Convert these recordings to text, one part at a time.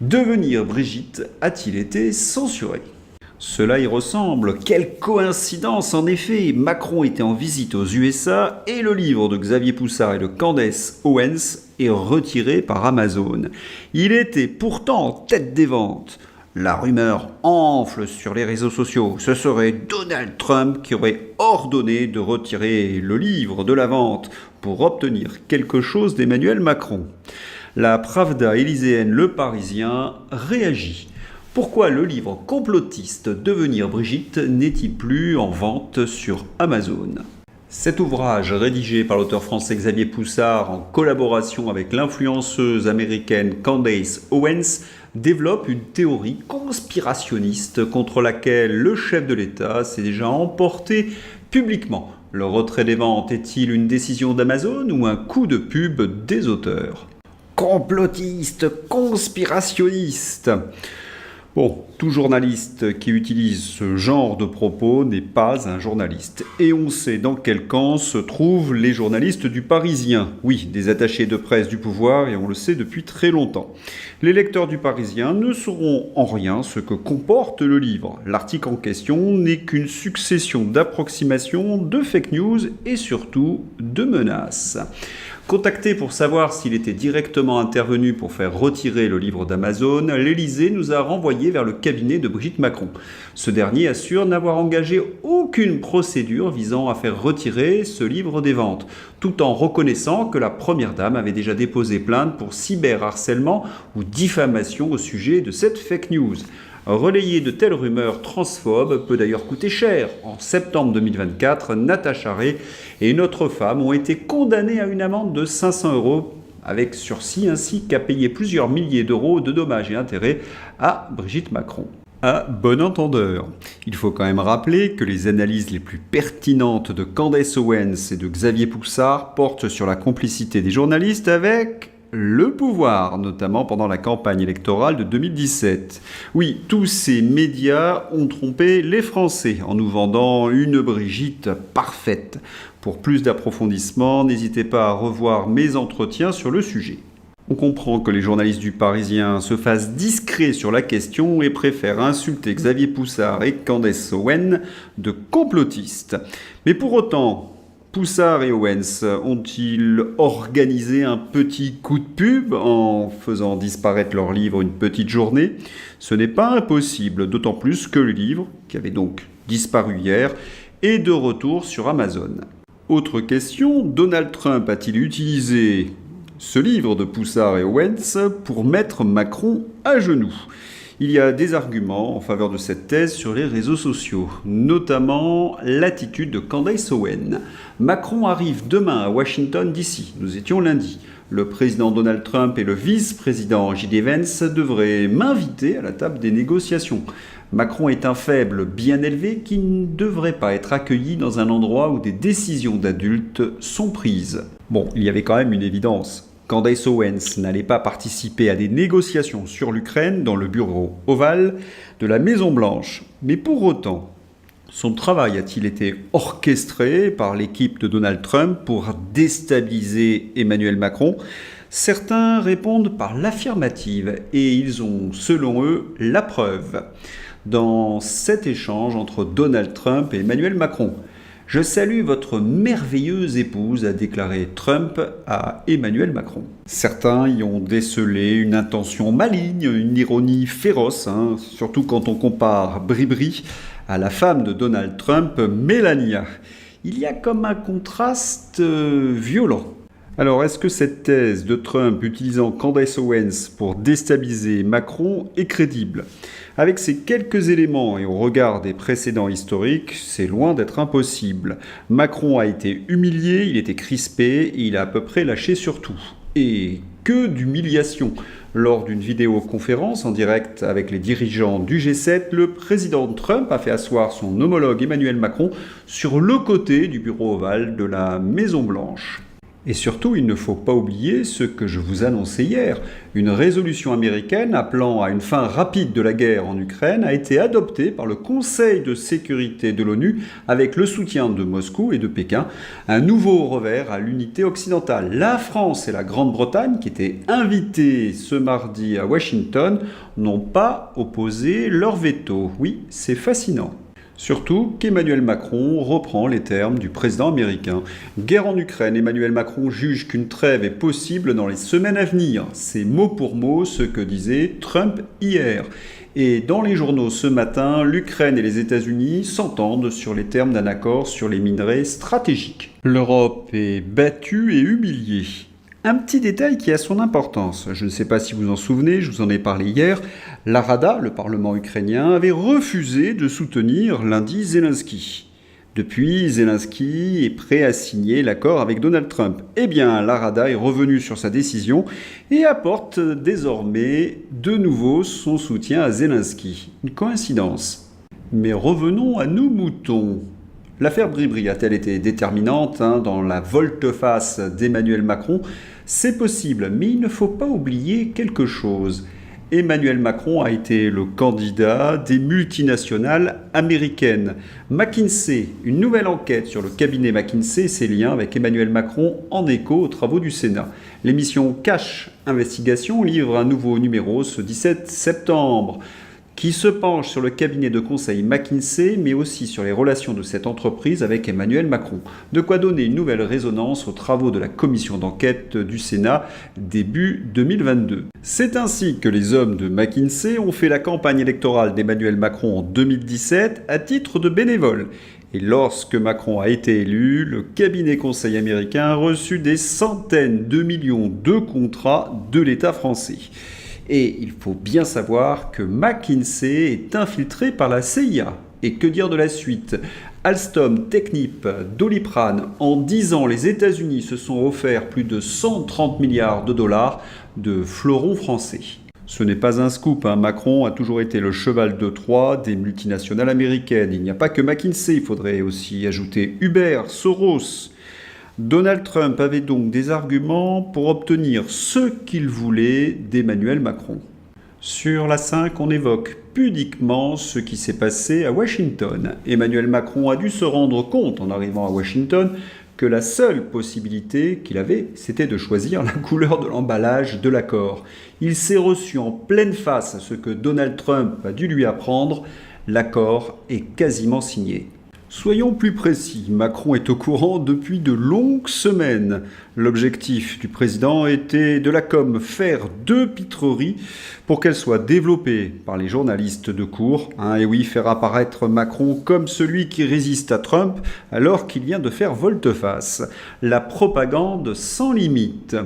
Devenir Brigitte a-t-il été censuré? Cela y ressemble. Quelle coïncidence en effet! Macron était en visite aux USA et le livre de Xavier Poussard et de Candace Owens est retiré par Amazon. Il était pourtant en tête des ventes. La rumeur enfle sur les réseaux sociaux. Ce serait Donald Trump qui aurait ordonné de retirer le livre de la vente pour obtenir quelque chose d'Emmanuel Macron. La Pravda élyséenne Le Parisien réagit. Pourquoi le livre complotiste Devenir Brigitte n'est-il plus en vente sur Amazon? Cet ouvrage, rédigé par l'auteur français Xavier Poussard en collaboration avec l'influenceuse américaine Candace Owens, développe une théorie conspirationniste contre laquelle le chef de l'État s'est déjà emporté publiquement. Le retrait des ventes est-il une décision d'Amazon ou un coup de pub des auteurs? Complotiste, conspirationniste. Bon, tout journaliste qui utilise ce genre de propos n'est pas un journaliste. Et on sait dans quel camp se trouvent les journalistes du Parisien. Oui, des attachés de presse du pouvoir, et on le sait depuis très longtemps. Les lecteurs du Parisien ne sauront en rien ce que comporte le livre. L'article en question n'est qu'une succession d'approximations, de fake news et surtout de menaces. Contacté pour savoir s'il était directement intervenu pour faire retirer le livre d'Amazon, l'Élysée nous a renvoyés vers le cabinet de Brigitte Macron. Ce dernier assure n'avoir engagé aucune procédure visant à faire retirer ce livre des ventes, tout en reconnaissant que la Première Dame avait déjà déposé plainte pour cyberharcèlement ou diffamation au sujet de cette fake news. Relayer de telles rumeurs transphobes peut d'ailleurs coûter cher. En septembre 2024, Natacha Ray et une autre femme ont été condamnées à une amende de 500 € avec sursis, ainsi qu'à payer plusieurs milliers d'euros de dommages et intérêts à Brigitte Macron. À bon entendeur, il faut quand même rappeler que les analyses les plus pertinentes de Candace Owens et de Xavier Poussard portent sur la complicité des journalistes avec le pouvoir, notamment pendant la campagne électorale de 2017. Oui, tous ces médias ont trompé les Français en nous vendant une Brigitte parfaite. Pour plus d'approfondissement, n'hésitez pas à revoir mes entretiens sur le sujet. On comprend que les journalistes du Parisien se fassent discrets sur la question et préfèrent insulter Xavier Poussard et Candace Owens de complotistes. Mais pour autant, Poussard et Owens ont-ils organisé un petit coup de pub en faisant disparaître leur livre une petite journée? Ce n'est pas impossible, d'autant plus que le livre, qui avait donc disparu hier, est de retour sur Amazon. Autre question, Donald Trump a-t-il utilisé ce livre de Poussard et Owens pour mettre Macron à genoux? Il y a des arguments en faveur de cette thèse sur les réseaux sociaux, notamment l'attitude de Candace Owens. Macron arrive demain à Washington DC, nous étions lundi. Le président Donald Trump et le vice-président J.D. Vance devraient m'inviter à la table des négociations. Macron est un faible bien élevé qui ne devrait pas être accueilli dans un endroit où des décisions d'adultes sont prises. Bon, il y avait quand même une évidence. Candace Owens n'allait pas participer à des négociations sur l'Ukraine dans le bureau ovale de la Maison-Blanche. Mais pour autant, son travail a-t-il été orchestré par l'équipe de Donald Trump pour déstabiliser Emmanuel Macron? Certains répondent par l'affirmative et ils ont, selon eux, la preuve dans cet échange entre Donald Trump et Emmanuel Macron. « Je salue votre merveilleuse épouse », a déclaré Trump à Emmanuel Macron. Certains y ont décelé une intention maligne, une ironie féroce, surtout quand on compare Bribri à la femme de Donald Trump, Melania. Il y a comme un contraste violent. Alors, est-ce que cette thèse de Trump utilisant Candace Owens pour déstabiliser Macron est crédible? Avec ces quelques éléments et au regard des précédents historiques, c'est loin d'être impossible. Macron a été humilié, il était crispé et il a à peu près lâché sur tout. Et que d'humiliation! Lors d'une vidéoconférence en direct avec les dirigeants du G7, le président Trump a fait asseoir son homologue Emmanuel Macron sur le côté du bureau ovale de la Maison-Blanche. Et surtout, il ne faut pas oublier ce que je vous annonçais hier. Une résolution américaine appelant à une fin rapide de la guerre en Ukraine a été adoptée par le Conseil de sécurité de l'ONU avec le soutien de Moscou et de Pékin. Un nouveau revers à l'unité occidentale. La France et la Grande-Bretagne, qui étaient invitées ce mardi à Washington, n'ont pas opposé leur veto. Oui, c'est fascinant. Surtout qu'Emmanuel Macron reprend les termes du président américain. Guerre en Ukraine, Emmanuel Macron juge qu'une trêve est possible dans les semaines à venir. C'est mot pour mot ce que disait Trump hier. Et dans les journaux ce matin, l'Ukraine et les États-Unis s'entendent sur les termes d'un accord sur les minerais stratégiques. L'Europe est battue et humiliée. Un petit détail qui a son importance. Je ne sais pas si vous en souvenez, je vous en ai parlé hier. La Rada, le Parlement ukrainien, avait refusé de soutenir lundi Zelensky. Depuis, Zelensky est prêt à signer l'accord avec Donald Trump. Eh bien, la Rada est revenue sur sa décision et apporte désormais de nouveau son soutien à Zelensky. Une coïncidence. Mais revenons à nos moutons. L'affaire Bribri a-t-elle été déterminante dans la volte-face d'Emmanuel Macron? C'est possible, mais il ne faut pas oublier quelque chose. Emmanuel Macron a été le candidat des multinationales américaines. McKinsey, une nouvelle enquête sur le cabinet McKinsey et ses liens avec Emmanuel Macron en écho aux travaux du Sénat. L'émission Cash Investigation livre un nouveau numéro ce 17 septembre. Qui se penche sur le cabinet de conseil McKinsey, mais aussi sur les relations de cette entreprise avec Emmanuel Macron. De quoi donner une nouvelle résonance aux travaux de la commission d'enquête du Sénat début 2022. C'est ainsi que les hommes de McKinsey ont fait la campagne électorale d'Emmanuel Macron en 2017 à titre de bénévole. Et lorsque Macron a été élu, le cabinet conseil américain a reçu des centaines de millions de contrats de l'État français. Et il faut bien savoir que McKinsey est infiltré par la CIA. Et que dire de la suite? Alstom, Technip, Doliprane, en 10 ans, les États-Unis se sont offerts plus de 130 milliards de dollars de fleurons français. Ce n'est pas un scoop, Macron a toujours été le cheval de Troie des multinationales américaines. Il n'y a pas que McKinsey, il faudrait aussi ajouter Uber, Soros. Donald Trump avait donc des arguments pour obtenir ce qu'il voulait d'Emmanuel Macron. Sur la 5, on évoque pudiquement ce qui s'est passé à Washington. Emmanuel Macron a dû se rendre compte en arrivant à Washington que la seule possibilité qu'il avait, c'était de choisir la couleur de l'emballage de l'accord. Il s'est reçu en pleine face à ce que Donald Trump a dû lui apprendre. L'accord est quasiment signé. Soyons plus précis, Macron est au courant depuis de longues semaines. L'objectif du président était de la com faire 2 pitreries pour qu'elles soient développées par les journalistes de cour. Et oui, faire apparaître Macron comme celui qui résiste à Trump alors qu'il vient de faire volte-face. La propagande sans limite.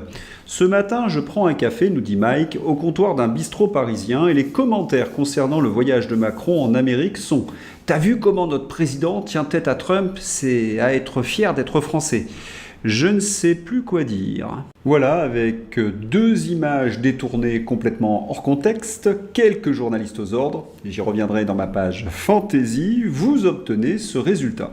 Ce matin, je prends un café, nous dit Mike, au comptoir d'un bistrot parisien et les commentaires concernant le voyage de Macron en Amérique sont « T'as vu comment notre président tient tête à Trump? C'est à être fier d'être français. » Je ne sais plus quoi dire. Voilà, avec 2 images détournées complètement hors contexte, quelques journalistes aux ordres, j'y reviendrai dans ma page Fantasy, vous obtenez ce résultat.